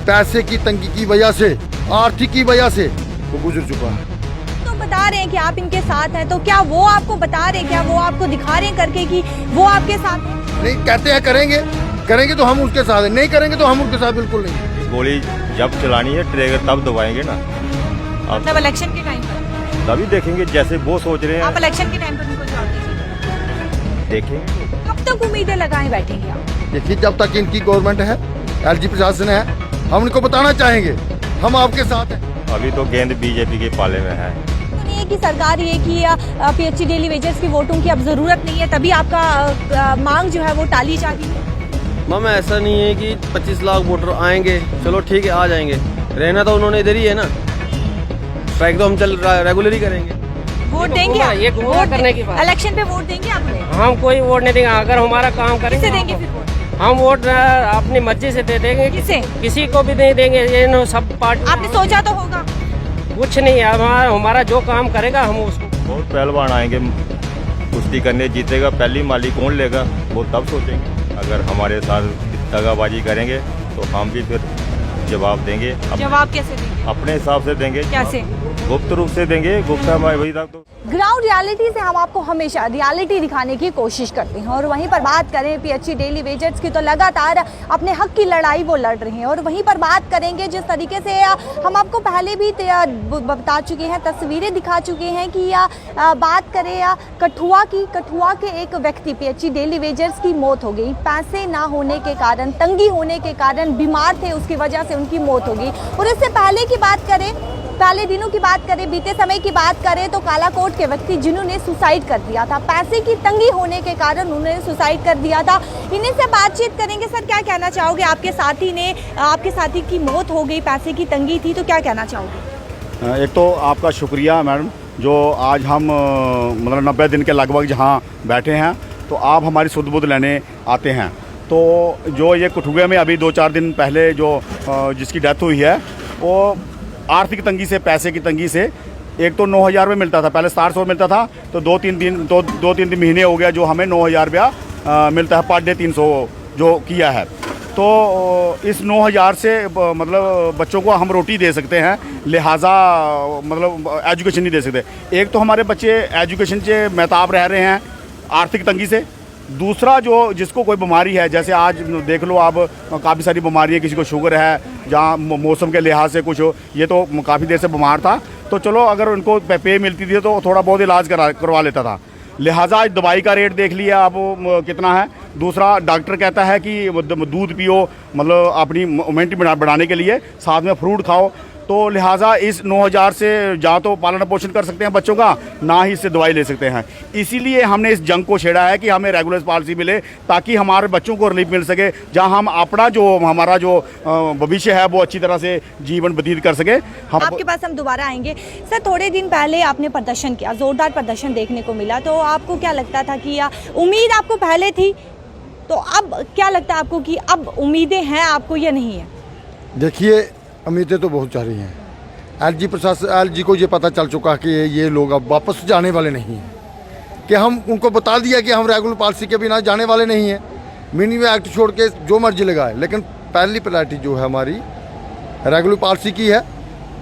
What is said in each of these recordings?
पैसे की तंगी की वजह से, आर्थिक की वजह से वो गुजर चुका है। तो बता रहे हैं कि आप इनके साथ हैं, तो क्या वो आपको बता रहे हैं, क्या वो आपको दिखा रहे हैं करके कि वो आपके साथ हैं? नहीं, कहते हैं करेंगे तो हम उसके साथ हैं, नहीं करेंगे तो हम उसके साथ बिल्कुल नहीं। गोली जब चलानी है ट्रिगर तब दबाएंगे ना। मतलब इलेक्शन के टाइम पर तभी देखेंगे जैसे वो सोच रहे आप हैं, इलेक्शन के टाइम पर उनको जवाब देंगे। देखेंगे। कब तक उम्मीदें लगाए बैठेंगे आप? देखिए, जब तक इनकी गवर्नमेंट है, एलजी प्रशासन है, हम इनको बताना चाहेंगे हम आपके साथ हैं। अभी तो गेंद बीजेपी के पाले में है। तो नहीं है कि सरकार ये कि पीएचई डेली वेजेस की वोटों की अब जरूरत नहीं है, तभी आपका मांग जो है वो टाली जा रही है। मैम ऐसा नहीं है कि 25 लाख वोटर आएंगे, चलो ठीक है आ जाएंगे, रहना तो उन्होंने इधर ही है ना, स्ट्राइक तो हम रेगुलर ही करेंगे। वोट देंगे आप? ये गुमराह करने की बात। इलेक्शन पे वोट देंगे आप? हम कोई वोट नहीं देंगे, अगर हमारा काम करेंगे। किसे देंगे फिर वोट? हम वोट अपनी मर्जी से दे देंगे। किसे? किसी को भी नहीं देंगे, ये सब पार्टी। आपने सोचा तो होगा। कुछ नहीं है, हमारा जो काम करेगा हम उसको। बहुत पहलवान आएंगे कुश्ती करने, जीतेगा पहली माली कौन लेगा वो तब सोचेंगे। अगर हमारे साथ दगाबाजी करेंगे तो हम भी फिर जवाब देंगे। जवाब कैसे देंगे? अपने हिसाब से देंगे। कैसे? गुप्त रूप से देंगे। गुप्त हमारे वही तक तो ग्राउंड रियलिटी से हम आपको हमेशा रियलिटी दिखाने की कोशिश करते हैं। और वहीं पर बात करें पीएचई डेली वेजेस की, तो लगातार अपने हक की लड़ाई वो लड़ रहे हैं। और वहीं पर बात करेंगे जिस तरीके से हम आपको पहले भी बता चुके हैं, तस्वीरें दिखा चुके हैं कि बात करें कठुआ की, कठुआ के एक व्यक्ति पीएचई डेली वेजेस की मौत हो गई। पैसे ना होने के कारण, तंगी होने के कारण, बीमार थे उसकी वजह से उनकी मौत हो गई। और इससे पहले की बात करें, पहले दिनों की बात करें, बीते समय की बात करें, तो कालाकोट के व्यक्ति जिन्होंने सुसाइड कर दिया था, पैसे की तंगी होने के कारण उन्होंने सुसाइड कर दिया था। इन्हीं से बातचीत करेंगे। सर, क्या कहना चाहोगे? आपके साथी की मौत हो गई, पैसे की तंगी थी, तो क्या कहना चाहोगे? एक तो आपका शुक्रिया मैडम, जो आज हम मतलब 90 दिन के लगभग जहाँ बैठे हैं, तो आप हमारी सुध बुध लेने आते हैं। तो जो ये कठुआ में अभी 2-4 दिन पहले जो जिसकी डेथ हुई है, वो आर्थिक तंगी से, पैसे की तंगी से, एक तो 9,000 रुपये मिलता था, पहले 700 मिलता था, तो 2-3 महीने हो गया जो हमें 9,000 रुपया मिलता है, पर डे 300 जो किया है। तो इस 9,000 से मतलब बच्चों को हम रोटी दे सकते हैं, लिहाजा मतलब एजुकेशन नहीं दे सकते। एक तो हमारे बच्चे एजुकेशन से महताब रह रहे हैं आर्थिक तंगी से। दूसरा, जो जिसको कोई बीमारी है, जैसे आज देख लो आप, काफ़ी सारी बीमारी है, किसी को शुगर है, जहाँ मौसम के लिहाज से कुछ हो, ये तो काफ़ी देर से बीमार था, तो चलो अगर उनको पे मिलती थी तो थोड़ा बहुत इलाज करवा लेता था। लिहाजा दवाई का रेट देख लिया आप कितना है। दूसरा, डॉक्टर कहता है कि दूध पियो, मतलब अपनी इम्यूनिटी बढ़ाने के लिए, साथ में फ्रूट खाओ। तो लिहाजा इस 9,000 से जा तो पालन पोषण कर सकते हैं बच्चों का, ना ही इससे दवाई ले सकते हैं। इसीलिए हमने इस जंग को छेड़ा है कि हमें रेगुलर पॉलिसी मिले, ताकि हमारे बच्चों को रिलीफ मिल सके, जहां हम अपना जो हमारा जो भविष्य है वो अच्छी तरह से जीवन व्यतीत कर सके। आपके पास हम दोबारा आएंगे। सर, थोड़े दिन पहले आपने प्रदर्शन किया, जोरदार प्रदर्शन देखने को मिला, तो आपको क्या लगता था कि उम्मीद आपको पहले थी, तो अब क्या लगता है आपको कि अब उम्मीदें हैं आपको या नहीं है? देखिए, उम्मीदें तो बहुत सारी हैं। एलजी प्रशासन, एलजी को ये पता चल चुका कि ये लोग अब वापस जाने वाले नहीं हैं, कि हम उनको बता दिया कि हम रेगुलर पॉलिसी के बिना जाने वाले नहीं हैं। मिनिमम एक्ट छोड़ के जो मर्जी लगाए, लेकिन पहली प्रायोरिटी जो है हमारी रेगुलर पॉलिसी की है।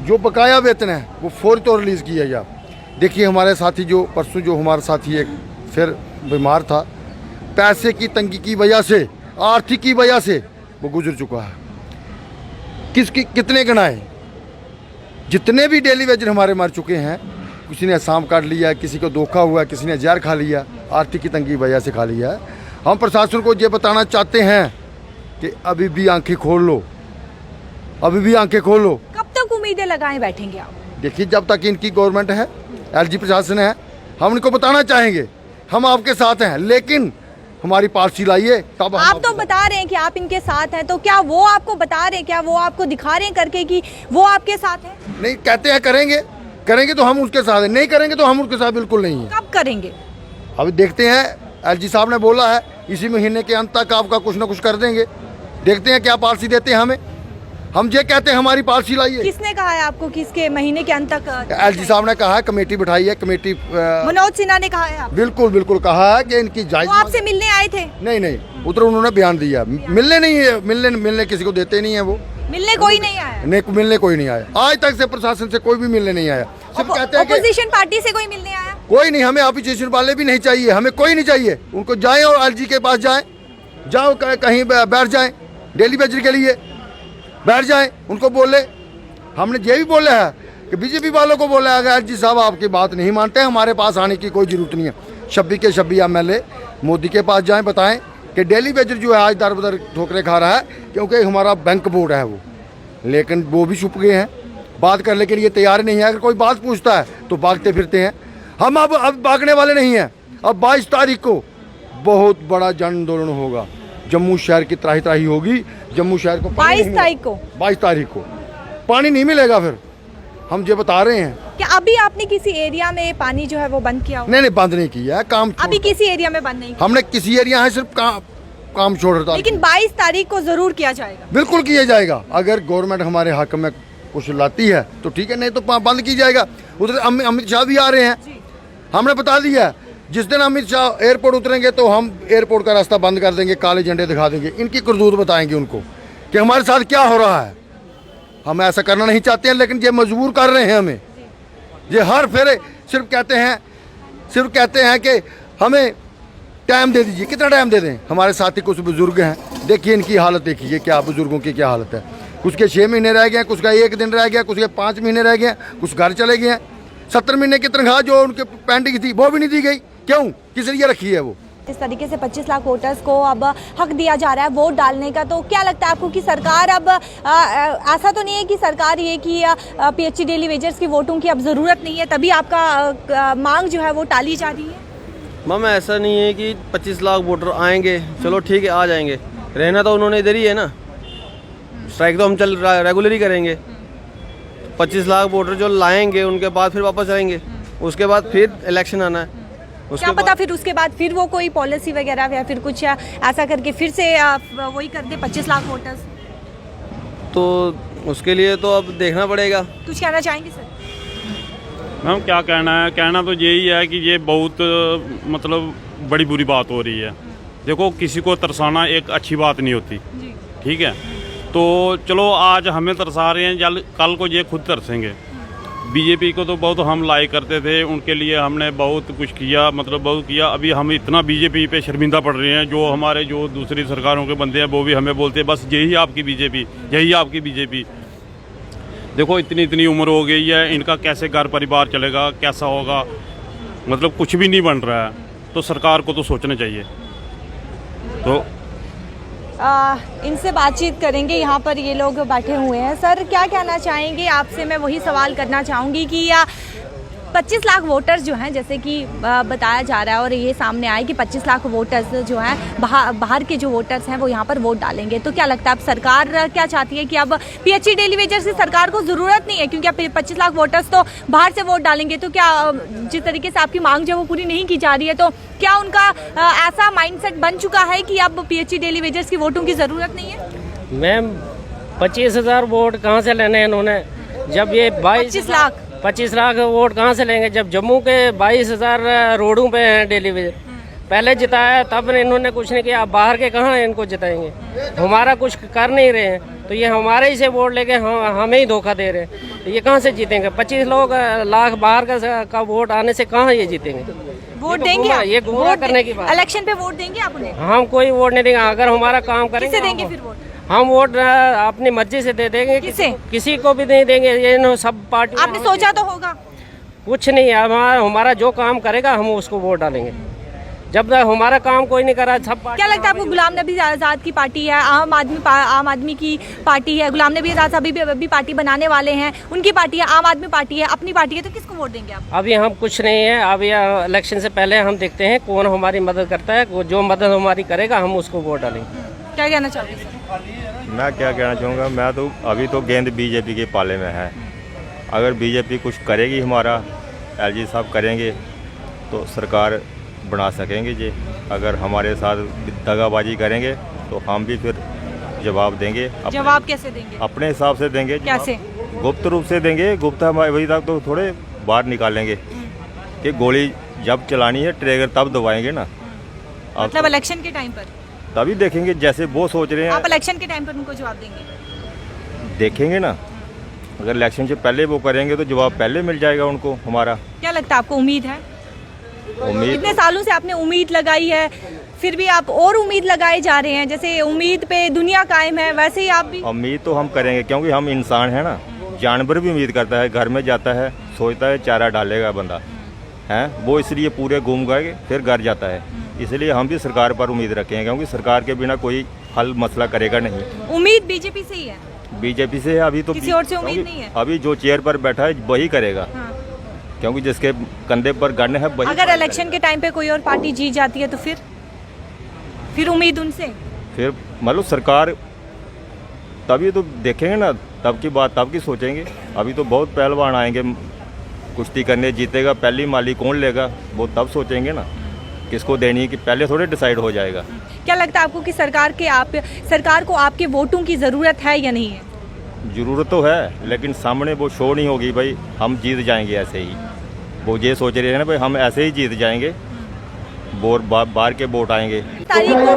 जो बकाया वेतन है वो फौरी तौर रिलीज़ किया जाए। देखिए, हमारे साथी जो परसों जो हमारा साथी एक फिर बीमार था, पैसे की तंगी की वजह से, आर्थिक की वजह से वो गुजर चुका है। कितने गणाए, जितने भी डेली वेजर हमारे मर चुके हैं, किसी ने शाम काट लिया, किसी को धोखा हुआ, किसी ने जहर खा लिया, आर्थिक की तंगी की वजह से खा लिया है। हम प्रशासन को ये बताना चाहते हैं कि अभी भी आंखें खोल लो, अभी भी आंखें खोलो। कब तक उम्मीदें लगाए बैठेंगे आप? देखिए, जब तक इनकी गवर्नमेंट है, एलजी प्रशासन है, हम इनको बताना चाहेंगे हम आपके साथ हैं, लेकिन हमारी पॉलिसी लाइए तब। आप तो बता रहे हैं कि आप इनके साथ हैं, तो क्या वो आपको बता रहे हैं, क्या वो आपको दिखा रहे हैं करके कि वो आपके साथ हैं? नहीं, कहते हैं करेंगे तो हम उसके साथ हैं, नहीं करेंगे तो हम उसके साथ बिल्कुल नहीं है। कब करेंगे? अभी देखते हैं, एलजी साहब ने बोला है इसी महीने के अंत तक आपका कुछ ना कुछ कर देंगे। देखते हैं क्या पॉलिसी देते हैं हमें। हम ये कहते हैं हमारी पॉलिसी लाइए। किसने कहा है आपको कि इसके महीने के अंत तक? एलजी साहब ने कहा है, कमेटी बिठाई है, कमेटी मनोज सिन्हा ने कहा है आपको? बिल्कुल कहा है कि इनकी जायज। वो आपसे मिलने आए थे? नहीं, उधर उन्होंने बयान दिया, मिलने नहीं है, मिलने किसी को देते नहीं है वो। मिलने कोई नहीं आया। नहीं, मिलने कोई नहीं आया आज तक से, प्रशासन से कोई भी मिलने नहीं आया। सिर्फ कहते हैं कि अपोजिशन पार्टी से कोई मिलने आया? कोई नहीं, हमें अपोजिशन वाले भी नहीं चाहिए, हमें कोई नहीं चाहिए। उनको जाएं और एलजी के पास जाएं, जाओ कहीं बैठ जाएं, डेली वेजर के लिए बैठ जाएं, उनको बोले। हमने ये भी बोला है कि बीजेपी वालों को बोला है, अगर एलजी साहब आपकी बात नहीं मानते हमारे पास आने की कोई जरूरत नहीं है। 26 के 26 एमएलए मोदी के पास जाएं, बताएं कि डेली वेजर जो है आज दर बदर ठोकरे खा रहा है, क्योंकि हमारा बैंक बोर्ड है वो, लेकिन वो भी छुप गए हैं, बात करने के लिए तैयार नहीं है। अगर कोई बात पूछता है तो भागते फिरते हैं। हम अब भागने वाले नहीं हैं। अब 22 तारीख को बहुत बड़ा जन आंदोलन होगा, जम्मू शहर की त्राही त्राही होगी। जम्मू शहर को 22 तारीख को 22 तारीख को पानी नहीं मिलेगा। फिर हम ये बता रहे हैं। क्या अभी आपने किसी एरिया में पानी जो है वो बंद किया हो? नहीं, बंद नहीं किया है काम। अभी किसी एरिया में बंद नहीं किया? हमने किसी एरिया है सिर्फ काम छोड़ रहा, लेकिन 22 तारीख को जरूर किया जाएगा। बिल्कुल किया जाएगा। अगर गवर्नमेंट हमारे हक में कुछ लाती है तो ठीक है, नहीं तो बंद की जाएगा। उधर अमित शाह भी आ रहे हैं, हमने बता दिया जिस दिन अमित शाह एयरपोर्ट उतरेंगे तो हम एयरपोर्ट का रास्ता बंद कर देंगे, काले झंडे दिखा देंगे, इनकी करतूत बताएंगे उनको कि हमारे साथ क्या हो रहा है। हम ऐसा करना नहीं चाहते हैं, लेकिन ये मजबूर कर रहे हैं हमें। ये हर फेरे सिर्फ कहते हैं कि हमें टाइम दे दीजिए। कितना टाइम दे दें? हमारे साथी कुछ बुजुर्ग हैं, देखिए इनकी हालत, देखिए क्या बुजुर्गों की क्या हालत है। कुछ के 6 महीने रह गए, कुछ का 1 दिन रह गया, कुछ के 5 महीने रह गए, कुछ घर चले गए हैं। 70 महीने की तनख्वाह जो उनके पेंडिंग थी वो भी नहीं दी गई। क्यों? किस लिए रखी है वो? इस तरीके से 25 लाख वोटर्स को अब हक दिया जा रहा है वोट डालने का, तो क्या लगता है आपको कि सरकार अब ऐसा तो नहीं है कि सरकार ये कि पीएचई डेली वेजर्स की वोटों की अब ज़रूरत नहीं है, तभी आपका मांग जो है वो टाली जा रही है? मैम ऐसा नहीं है कि 25 लाख वोटर आएंगे, चलो ठीक है आ जाएंगे। रहना तो उन्होंने इधर ही है ना, स्ट्राइक तो हम रेगुलर ही करेंगे। 25 लाख वोटर जो लाएंगे उनके बाद फिर वापस आएंगे, उसके बाद फिर इलेक्शन आना है। क्या पता फिर उसके बाद फिर वो कोई पॉलिसी वगैरह या फिर कुछ ऐसा करके फिर से वही कर दे 25 लाख वोटर्स। तो उसके लिए तो अब देखना पड़ेगा। कुछ कहना चाहेंगे सर? मैम क्या कहना है, कहना तो यही है कि ये बहुत मतलब बड़ी बुरी बात हो रही है। देखो किसी को तरसाना एक अच्छी बात नहीं होती, ठीक है। तो चलो आज हमें तरसा रहे हैं, कल को ये खुद तरसेंगे। बीजेपी को तो बहुत हम लाइक करते थे, उनके लिए हमने बहुत कुछ किया, मतलब बहुत किया। अभी हम इतना बीजेपी पे शर्मिंदा पड़ रहे हैं। जो हमारे जो दूसरी सरकारों के बंदे हैं वो भी हमें बोलते हैं बस यही आपकी बीजेपी, यही आपकी बीजेपी। देखो इतनी उम्र हो गई है, इनका कैसे घर परिवार चलेगा, कैसा होगा, मतलब कुछ भी नहीं बन रहा है। तो सरकार को तो सोचना चाहिए। तो इनसे बातचीत करेंगे, यहाँ पर ये लोग बैठे हुए हैं। सर क्या कहना चाहेंगे? आपसे मैं वही सवाल करना चाहूँगी कि 25 लाख वोटर्स जो हैं, जैसे कि बताया जा रहा है और ये सामने आए कि 25 लाख वोटर्स जो हैं बाहर के जो वोटर्स हैं वो यहाँ पर वोट डालेंगे, तो क्या लगता है अब सरकार क्या चाहती है कि अब पीएचई डेली वेजर्स की सरकार को ज़रूरत नहीं है क्योंकि अब 25 लाख वोटर्स तो बाहर से वोट डालेंगे, तो क्या जिस तरीके से आपकी मांग जो है वो पूरी नहीं की जा रही है, तो क्या उनका ऐसा माइंडसेट बन चुका है कि अब पीएचई डेली वेजर्स की वोटों की ज़रूरत नहीं है? मैम 25,000 वोट कहाँ से लेने हैं इन्होंने, जब ये 25 लाख वोट कहाँ से लेंगे जब जम्मू के 22,000 रोडों पे हैं डेली वेजर। पहले जिताया तब इन्होंने कुछ नहीं किया, बाहर के कहाँ इनको जिताएंगे, हमारा कुछ कर नहीं रहे हैं, तो ये हमारे ही से वोट लेके हमें ही धोखा दे रहे हैं, तो ये कहाँ से जीतेंगे? 25 लाख बाहर का वोट आने से कहाँ ये जीतेंगे? वोट देंगे आप? ये गुमराह करने की बात। इलेक्शन पे वोट देंगे आप उन्हें? हम कोई वोट नहीं देंगे, अगर हमारा काम करेंगे। किसे देंगे फिर वोट? हम वोट अपनी मर्जी से दे देंगे। किसे? किसी को भी नहीं देंगे, ये सब पार्टी। आपने सोचा तो होगा? कुछ नहीं है, हमारा जो काम करेगा हम उसको वोट डालेंगे। जब तक हमारा काम कोई नहीं करा सब पार्टी। क्या लगता है आपको गुलाम नबी आज़ाद की पार्टी है, आम आदमी की पार्टी है, गुलाम नबी आज़ाद अभी पार्टी बनाने वाले हैं, उनकी पार्टी है, आम आदमी पार्टी है, अपनी पार्टी है, तो किसको वोट देंगे आप? अभी हम कुछ नहीं है, अभी इलेक्शन से पहले हम देखते हैं कौन हमारी मदद करता है, जो मदद हमारी करेगा हम उसको वोट डालेंगे। क्या कहना चाहोगे? मैं क्या कहना चाहूँगा, मैं तो अभी तो गेंद बीजेपी के पाले में है। अगर बीजेपी कुछ करेगी, हमारा एलजी साहब करेंगे तो सरकार बना सकेंगे जी। अगर हमारे साथ दगाबाजी करेंगे तो हम भी फिर जवाब देंगे। जवाब कैसे देंगे? अपने हिसाब से देंगे। कैसे? गुप्त रूप से देंगे। गुप्त हमारे वही तक तो थोड़े बाहर निकालेंगे कि गोली जब चलानी है ट्रिगर तब दबाएंगे ना। मतलब इलेक्शन के टाइम पर? तभी देखेंगे जैसे वो सोच रहे हैं। आप इलेक्शन के टाइम पर उनको जवाब देंगे? देखेंगे ना, अगर इलेक्शन से पहले वो करेंगे तो जवाब पहले मिल जाएगा उनको हमारा। क्या लगता है आपको, उम्मीद है? उम्मीद इतने सालों से आपने उम्मीद लगाई है, फिर भी आप और उम्मीद लगाए जा रहे हैं। जैसे उम्मीद पे दुनिया कायम है, वैसे ही आप भी। उम्मीद तो हम करेंगे क्योंकि हम इंसान हैं ना। जानवर भी उम्मीद करता है, घर में जाता है, सोचता है चारा डालेगा बंदा है, वो इसलिए पूरे घूम गए फिर घर जाता है। इसलिए हम भी सरकार पर उम्मीद रखेंगे क्योंकि सरकार के बिना कोई हल मसला करेगा नहीं। उम्मीद बीजेपी से ही है? बीजेपी से है अभी तो, किसी और से उम्मीद नहीं है? अभी जो चेयर पर बैठा है वही करेगा। हाँ। क्योंकि जिसके कंधे पर गन है वही। अगर इलेक्शन के टाइम पे कोई और पार्टी जीत जाती है तो फिर उम्मीद उनसे? फिर मतलब सरकार तभी तो देखेंगे ना, तब की बात तब की सोचेंगे। अभी तो बहुत पहलवान आएंगे कुश्ती करने, जीतेगा पहली माली कौन लेगा वो तब सोचेंगे ना किसको देनी है, कि पहले थोड़े डिसाइड हो जाएगा। क्या लगता है आपको कि सरकार को आपके वोटों की ज़रूरत है या नहीं है? ज़रूरत तो है, लेकिन सामने वो शो नहीं होगी भाई हम जीत जाएंगे ऐसे ही। वो ये सोच रहे हैं ना भाई हम ऐसे ही जीत जाएंगे, बाहर के वोट आएंगे। तारीख को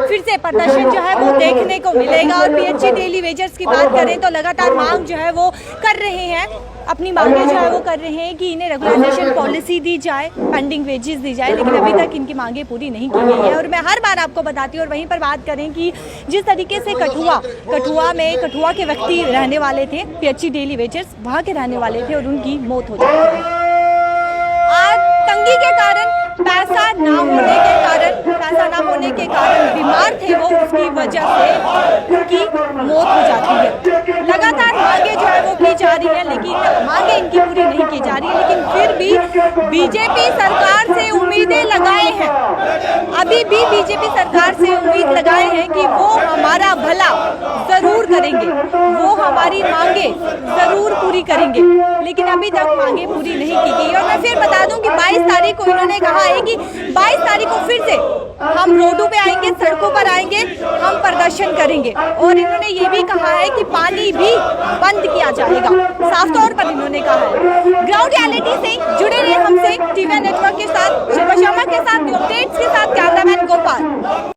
फिर से प्रदर्शन जो है वो देखने को मिलेगा। और पीएचई डेली वेजर्स की बात करें तो लगातार मांग जो है वो कर रहे हैं, अपनी मांगे जो है वो कर रहे हैं कि इन्हें रेगुलाइजेशन पॉलिसी दी जाए, पेंडिंग वेजेस दी जाए, लेकिन अभी तक इनकी मांगे पूरी नहीं की गई है। और मैं हर बार आपको बताती हूँ। और वहीं पर बात करें कि जिस तरीके से कठुआ के व्यक्ति रहने वाले थे, पीएचई डेली वेजर्स वहाँ के रहने वाले थे और उनकी मौत हो जाती है आज तंगी के कारण, पैसा ना होने के कारण बीमार थे वो, उसकी वजह से उनकी मौत हो जाती है। लगातार मांगे जो है वो की जा रही है, लेकिन मांगे इनकी पूरी नहीं की जा रही है। लेकिन फिर भी बीजेपी सरकार से उम्मीदें लगाए हैं, अभी भी बीजेपी सरकार से उम्मीद लगाए हैं कि वो हमारा भला जरूर करेंगे, वो हमारी मांगे जरूर पूरी करेंगे, लेकिन अभी तक मांगे पूरी नहीं की गई। और मैं फिर बता दूं कि 22 तारीख को इन्होंने कहा है कि 22 तारीख को फिर से हम रोडों पे आएंगे, सड़कों पर आएंगे, हम प्रदर्शन करेंगे। और इन्होंने ये भी कहा है कि पानी भी बंद किया जाएगा, साफ तौर पर इन्होंने कहा है। ग्राउंड रियलिटी से जुड़े रहे हमसे टीवी नेटवर्क के साथ, शिल्पा शर्मा के साथ, न्यू अपडेट्स के साथ कैमरामैन गोपाल।